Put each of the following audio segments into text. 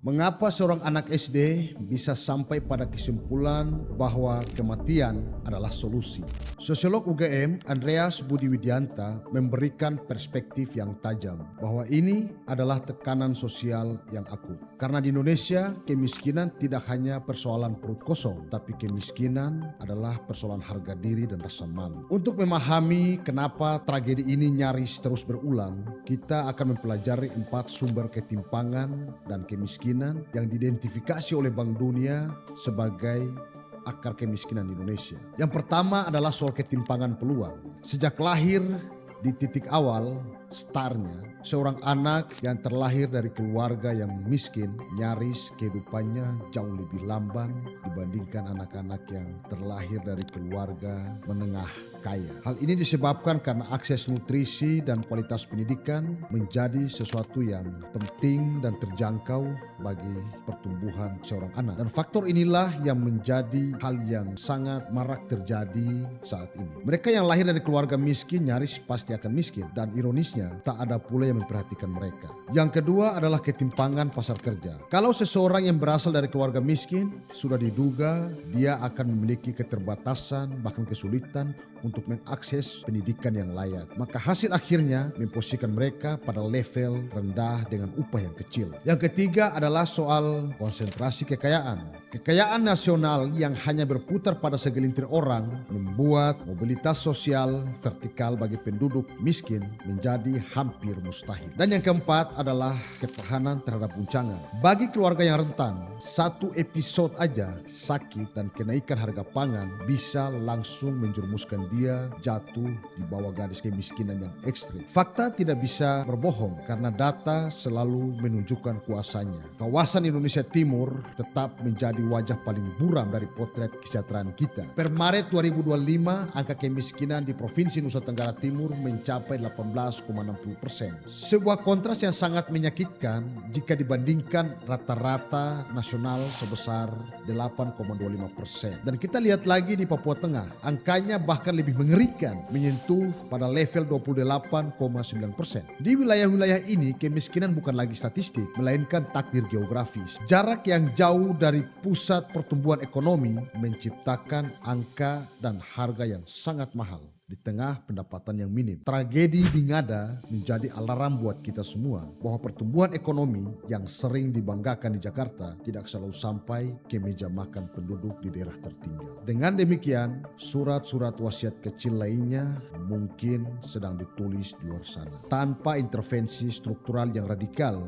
Mengapa seorang anak SD bisa sampai pada kesimpulan bahwa kematian adalah solusi? Sosiolog UGM Andreas Budi Widianta memberikan perspektif yang tajam bahwa ini adalah tekanan sosial yang akut. Karena di Indonesia, kemiskinan tidak hanya persoalan perut kosong, tapi kemiskinan adalah persoalan harga diri dan rasa malu. Untuk memahami kenapa tragedi ini nyaris terus berulang, kita akan mempelajari 4 sumber ketimpangan dan kemiskinan yang diidentifikasi oleh Bank Dunia sebagai akar kemiskinan di Indonesia. Yang pertama adalah soal ketimpangan peluang. Sejak lahir di titik awal, startnya, seorang anak yang terlahir dari keluarga yang miskin nyaris kehidupannya jauh lebih lamban dibandingkan anak-anak yang terlahir dari keluarga menengah kaya. Hal ini disebabkan karena akses nutrisi dan kualitas pendidikan menjadi sesuatu yang penting dan terjangkau bagi pertumbuhan seorang anak. Dan faktor inilah yang menjadi hal yang sangat marak terjadi saat ini. Mereka yang lahir dari keluarga miskin nyaris pasti akan miskin, dan ironisnya tak ada pula yang memperhatikan mereka. Yang kedua adalah ketimpangan pasar kerja. Kalau seseorang yang berasal dari keluarga miskin, sudah diduga dia akan memiliki keterbatasan bahkan kesulitan untuk mengakses pendidikan yang layak. Maka hasil akhirnya memposisikan mereka pada level rendah dengan upah yang kecil. Yang ketiga adalah soal konsentrasi kekayaan. Kekayaan nasional yang hanya berputar pada segelintir orang membuat mobilitas sosial vertikal bagi penduduk miskin menjadi hampir mustahil. Dan yang keempat adalah ketahanan terhadap guncangan. Bagi keluarga yang rentan, satu episode aja sakit dan kenaikan harga pangan bisa langsung menjerumuskan dia jatuh di bawah garis kemiskinan yang ekstrim. Fakta tidak bisa berbohong karena data selalu menunjukkan kuasanya. Kawasan Indonesia Timur tetap menjadi wajah paling buram dari potret kesejahteraan kita. Per Maret 2025, angka kemiskinan di Provinsi Nusa Tenggara Timur mencapai 18,60%. Sebuah kontras yang sangat menyakitkan jika dibandingkan rata-rata nasional sebesar 8,25%. Dan kita lihat lagi di Papua Tengah, angkanya bahkan lebih mengerikan, menyentuh pada level 28,9%. Di wilayah-wilayah ini, kemiskinan bukan lagi statistik, melainkan takdir geografis. Jarak yang jauh dari pusat pertumbuhan ekonomi menciptakan angka dan harga yang sangat mahal di tengah pendapatan yang minim. Tragedi di Ngada menjadi alarm buat kita semua bahwa pertumbuhan ekonomi yang sering dibanggakan di Jakarta tidak selalu sampai ke meja makan penduduk di daerah tertinggal. Dengan demikian, surat-surat wasiat kecil lainnya mungkin sedang ditulis di luar sana. Tanpa intervensi struktural yang radikal,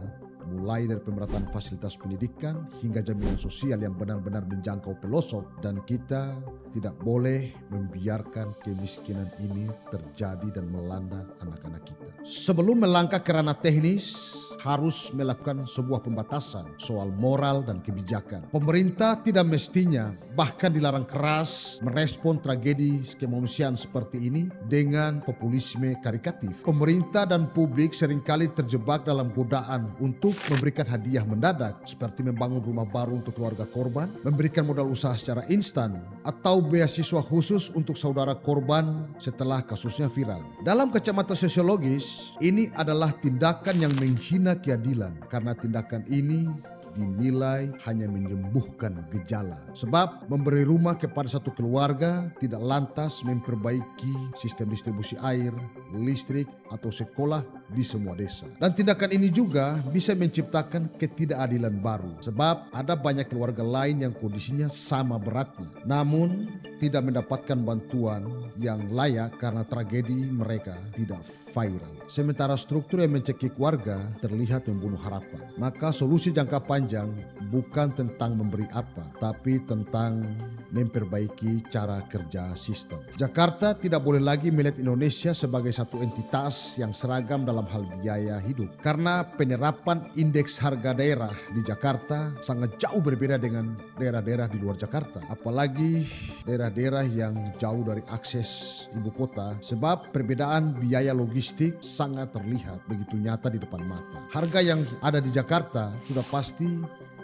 mulai dari pemerataan fasilitas pendidikan hingga jaminan sosial yang benar-benar menjangkau pelosok, dan kita tidak boleh membiarkan kemiskinan ini terjadi dan melanda anak-anak kita. Sebelum melangkah ke ranah teknis, harus melakukan sebuah pembatasan soal moral dan kebijakan. Pemerintah tidak mestinya bahkan dilarang keras merespon tragedi kemanusiaan seperti ini dengan populisme karikatif. Pemerintah dan publik seringkali terjebak dalam godaan untuk memberikan hadiah mendadak seperti membangun rumah baru untuk keluarga korban, memberikan modal usaha secara instan, atau beasiswa khusus untuk saudara korban setelah kasusnya viral. Dalam kacamata sosiologis, ini adalah tindakan yang menghina keadilan karena tindakan ini dinilai hanya menyembuhkan gejala. Sebab memberi rumah kepada satu keluarga tidak lantas memperbaiki sistem distribusi air, listrik, atau sekolah di semua desa. Dan tindakan ini juga bisa menciptakan ketidakadilan baru. Sebab ada banyak keluarga lain yang kondisinya sama beratnya, namun tidak mendapatkan bantuan yang layak karena tragedi mereka tidak viral. Sementara struktur yang mencekik warga terlihat membunuh harapan. Maka solusi jangka panjang bukan tentang memberi apa, tapi tentang memperbaiki cara kerja sistem. Jakarta tidak boleh lagi melihat Indonesia sebagai satu entitas yang seragam dalam hal biaya hidup. Karena penerapan indeks harga daerah di Jakarta sangat jauh berbeda dengan daerah-daerah di luar Jakarta. Apalagi daerah-daerah yang jauh dari akses ibu kota, sebab perbedaan biaya logistik sangat terlihat begitu nyata di depan mata. Harga yang ada di Jakarta sudah pasti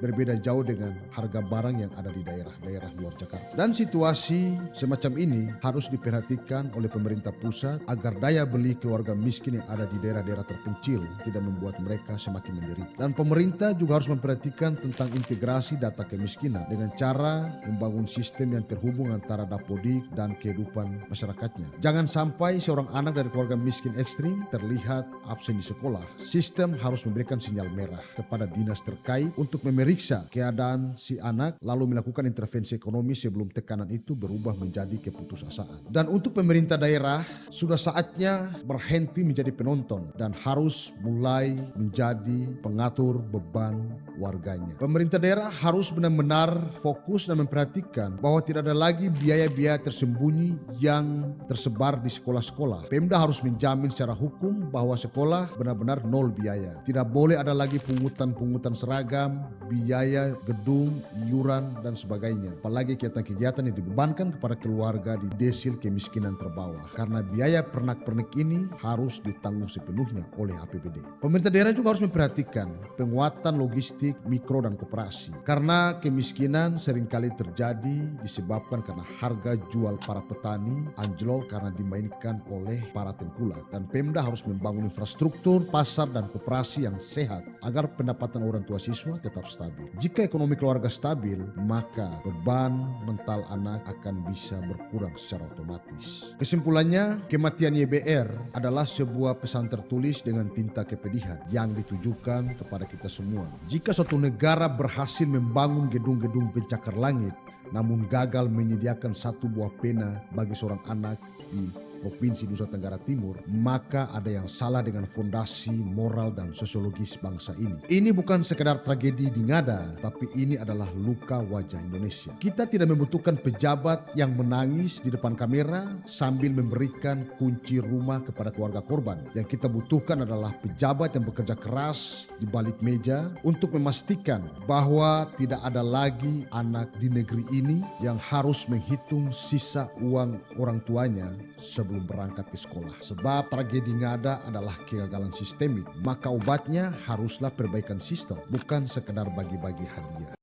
berbeda jauh dengan harga barang yang ada di daerah-daerah luar Jakarta. Dan situasi semacam ini harus diperhatikan oleh pemerintah pusat agar daya beli keluarga miskin yang ada di daerah-daerah terpencil tidak membuat mereka semakin menderita. Dan pemerintah juga harus memperhatikan tentang integrasi data kemiskinan dengan cara membangun sistem yang terhubung antara Dapodik dan kehidupan masyarakatnya. Jangan sampai seorang anak dari keluarga miskin ekstrim terlihat absen di sekolah. Sistem harus memberikan sinyal merah kepada dinas terkait untuk memeriksa keadaan si anak lalu melakukan intervensi ekonomi sebelum tekanan itu berubah menjadi keputusasaan. Dan untuk pemerintah daerah sudah saatnya berhenti menjadi penonton dan harus mulai menjadi pengatur beban warganya. Pemerintah daerah harus benar-benar fokus dan memperhatikan bahwa tidak ada lagi biaya-biaya tersembunyi yang tersebar di sekolah-sekolah. Pemda harus menjamin secara hukum bahwa sekolah benar-benar nol biaya. Tidak boleh ada lagi pungutan-pungutan seragam, biaya gedung, iuran, dan sebagainya. Apalagi kegiatan-kegiatan yang dibebankan kepada keluarga di desil kemiskinan terbawah. Karena biaya pernak-pernik ini harus ditanggung sepenuhnya oleh APBD. Pemerintah daerah juga harus memperhatikan penguatan logistik mikro dan koperasi. Karena kemiskinan seringkali terjadi disebabkan karena harga jual para petani anjlok karena dimainkan oleh para tengkulak. Dan Pemda harus membangun infrastruktur, pasar, dan koperasi yang sehat agar pendapatan orang tua siswa tetap stabil. Jika ekonomi keluarga stabil, maka beban mental anak akan bisa berkurang secara otomatis. Kesimpulannya, kematian YBR adalah sebuah pesan tertulis dengan tinta kepedihan yang ditujukan kepada kita semua. Jika suatu negara berhasil membangun gedung-gedung pencakar langit, namun gagal menyediakan satu buah pena bagi seorang anak di Provinsi Nusa Tenggara Timur, maka ada yang salah dengan fondasi moral dan sosiologis bangsa ini. Ini bukan sekedar tragedi di Ngada, tapi ini adalah luka wajah Indonesia. Kita tidak membutuhkan pejabat yang menangis di depan kamera sambil memberikan kunci rumah kepada keluarga korban. Yang kita butuhkan adalah pejabat yang bekerja keras di balik meja untuk memastikan bahwa tidak ada lagi anak di negeri ini yang harus menghitung sisa uang orang tuanya sebelum berangkat ke sekolah. Sebab tragedi Ngada adalah kegagalan sistemik, maka obatnya haruslah perbaikan sistem, bukan sekedar bagi-bagi hadiah.